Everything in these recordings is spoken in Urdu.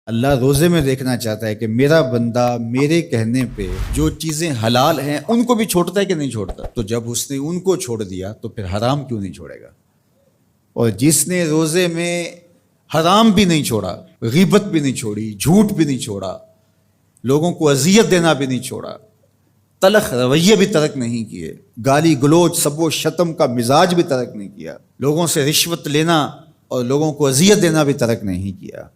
اللہ روزے میں دیکھنا چاہتا ہے کہ میرا بندہ میرے کہنے پہ جو چیزیں حلال ہیں ان کو بھی چھوڑتا ہے کہ نہیں چھوڑتا. تو جب اس نے ان کو چھوڑ دیا تو پھر حرام کیوں نہیں چھوڑے گا؟ اور جس نے روزے میں حرام بھی نہیں چھوڑا، غیبت بھی نہیں چھوڑی، جھوٹ بھی نہیں چھوڑا، لوگوں کو اذیت دینا بھی نہیں چھوڑا، تلخ رویے بھی ترک نہیں کیے، گالی گلوچ سب و شتم کا مزاج بھی ترک نہیں کیا، لوگوں سے رشوت لینا اور لوگوں کو اذیت دینا بھی ترک نہیں کیا،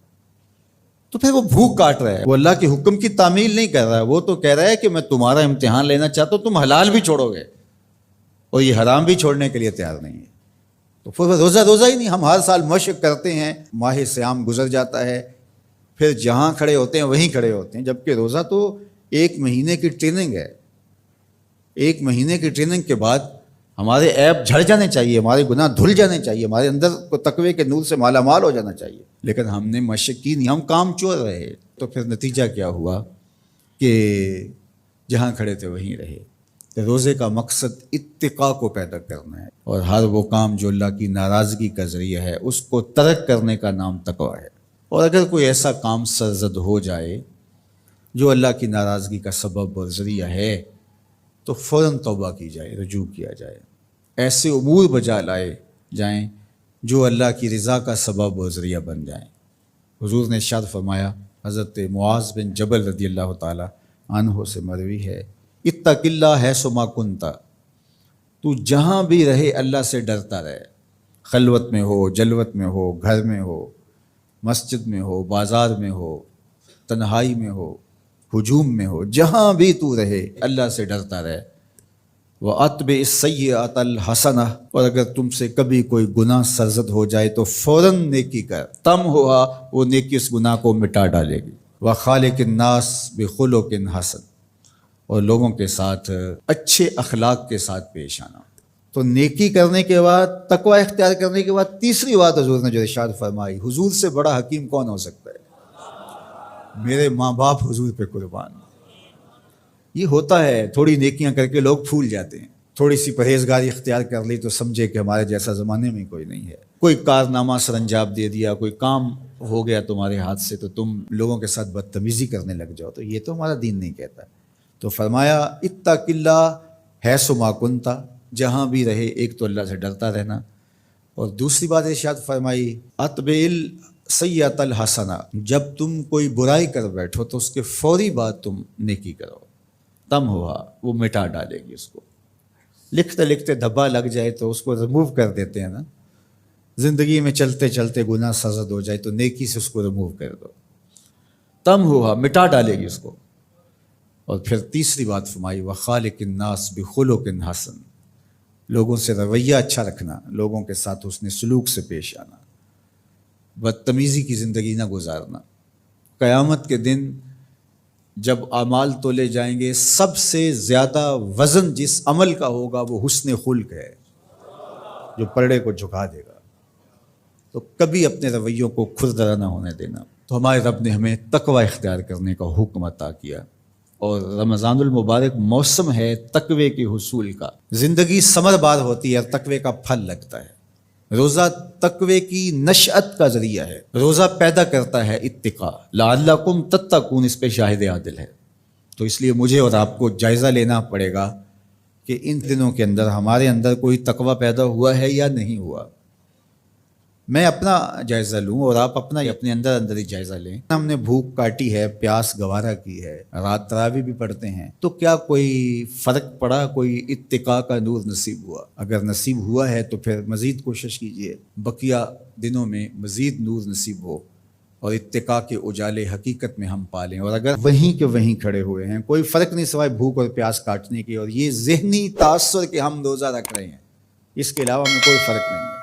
تو پھر وہ بھوک کاٹ رہا ہے. وہ اللہ کے حکم کی تعمیل نہیں کر رہا ہے، وہ تو کہہ رہا ہے کہ میں تمہارا امتحان لینا چاہتا ہوں، تم حلال بھی چھوڑو گے اور یہ حرام بھی چھوڑنے کے لیے تیار نہیں ہے. تو پھر روزہ ہی نہیں. ہم ہر سال مشق کرتے ہیں، ماہ صیام گزر جاتا ہے، پھر جہاں کھڑے ہوتے ہیں وہیں کھڑے ہوتے ہیں، جبکہ روزہ تو 1 مہینے کی ٹریننگ ہے. 1 مہینے کی ٹریننگ کے بعد ہمارے عیب جھڑ جانے چاہیے، ہمارے گناہ دھل جانے چاہیے، ہمارے اندر کو تقوی کے نور سے مالا مال ہو جانا چاہیے. لیکن ہم نے مشق کی نہیں، ہم کام چور رہے. تو پھر نتیجہ کیا ہوا کہ جہاں کھڑے تھے وہیں رہے. کہ روزے کا مقصد اتقاء کو پیدا کرنا ہے، اور ہر وہ کام جو اللہ کی ناراضگی کا ذریعہ ہے اس کو ترک کرنے کا نام تقویٰ ہے. اور اگر کوئی ایسا کام سرزد ہو جائے جو اللہ کی ناراضگی کا سبب اور ذریعہ ہے تو فوراً توبہ کی جائے، رجوع کیا جائے، ایسے امور بجا لائے جائیں جو اللہ کی رضا کا سبب اور ذریعہ بن جائیں. حضور نے ارشاد فرمایا، حضرت معاذ بن جبل رضی اللہ تعالی عنہ سے مروی ہے، اتق اللہ حیث ما کنت، تو جہاں بھی رہے اللہ سے ڈرتا رہے، خلوت میں ہو، جلوت میں ہو، گھر میں ہو، مسجد میں ہو، بازار میں ہو، تنہائی میں ہو، ہجوم میں ہو، جہاں بھی تو رہے اللہ سے ڈرتا رہے. وَأَتْبِعِ السَّيِّئَةَ الْحَسَنَةَ، اور اگر تم سے کبھی کوئی گناہ سرزد ہو جائے تو فوراً نیکی کر، تم ہوا وہ نیکی اس گناہ کو مٹا ڈالے گی. وَخَالِقِ النَّاسِ بِخُلُقٍ حَسَنٍ، اور لوگوں کے ساتھ اچھے اخلاق کے ساتھ پیش آنا. تو نیکی کرنے کے بعد، تقوی اختیار کرنے کے بعد، تیسری بات حضور نے جو ارشاد فرمائی، حضور سے بڑا حکیم کون ہو سکتا ہے؟ میرے ماں باپ حضور پہ قربان. یہ ہوتا ہے، تھوڑی نیکیاں کر کے لوگ پھول جاتے ہیں، تھوڑی سی پرہیزگاری اختیار کر لی تو سمجھے کہ ہمارے جیسا زمانے میں کوئی نہیں ہے. کوئی کارنامہ سر انجام دے دیا، کوئی کام ہو گیا تمہارے ہاتھ سے تو تم لوگوں کے ساتھ بدتمیزی کرنے لگ جاؤ. تو یہ تو ہمارا دین نہیں کہتا. تو فرمایا اتق اللہ حیث ما کنت، جہاں بھی رہے ایک تو اللہ سے ڈرتا رہنا، اور دوسری بات ارشاد فرمائی اتبع السیئۃ الحسنہ، جب تم کوئی برائی کر بیٹھو تو اس کے فوری بعد تم نیکی کرو، تم ہوا وہ مٹا ڈالے گی اس کو. لکھتے لکھتے دھبا لگ جائے تو اس کو ریموو کر دیتے ہیں نا. زندگی میں چلتے چلتے گناہ سرزد ہو جائے تو نیکی سے اس کو ریموو کر دو، تم ہوا مٹا ڈالے گی اس کو. اور پھر تیسری بات فرمائی وَخَالِقِ النَّاسِ بِخُلُقٍ حَسَنٍ، لوگوں سے رویہ اچھا رکھنا، لوگوں کے ساتھ حسن سلوک سے پیش آنا، بدتمیزی کی زندگی نہ گزارنا. قیامت کے دن جب اعمال تولے جائیں گے، سب سے زیادہ وزن جس عمل کا ہوگا وہ حسن خلق ہے، جو پلڑے کو جھکا دے گا. تو کبھی اپنے رویوں کو کھردرا نہ ہونے دینا. تو ہمارے رب نے ہمیں تقوی اختیار کرنے کا حکم عطا کیا، اور رمضان المبارک موسم ہے تقوی کے حصول کا. زندگی ثمر بار ہوتی ہے اور تقوی کا پھل لگتا ہے. روزہ تقوی کی نشأت کا ذریعہ ہے، روزہ پیدا کرتا ہے اتقاء. لعلکم تتقون اس پہ شاہد عادل ہے. تو اس لیے مجھے اور آپ کو جائزہ لینا پڑے گا کہ ان دنوں کے اندر ہمارے اندر کوئی تقوی پیدا ہوا ہے یا نہیں ہوا. میں اپنا جائزہ لوں اور آپ اپنا اپنے اندر ہی جائزہ لیں. ہم نے بھوک کاٹی ہے، پیاس گوارا کی ہے، رات تراویح بھی پڑھتے ہیں، تو کیا کوئی فرق پڑا؟ کوئی اتقاء کا نور نصیب ہوا؟ اگر نصیب ہوا ہے تو پھر مزید کوشش کیجیے بقیہ دنوں میں مزید نور نصیب ہو اور اتقاء کے اجالے حقیقت میں ہم پالیں. اور اگر وہیں کے وہیں کھڑے ہوئے ہیں، کوئی فرق نہیں سوائے بھوک اور پیاس کاٹنے کی اور یہ ذہنی تاثر کہ ہم روزہ رکھ رہے ہیں، اس کے علاوہ ہمیں کوئی فرق نہیں ہے.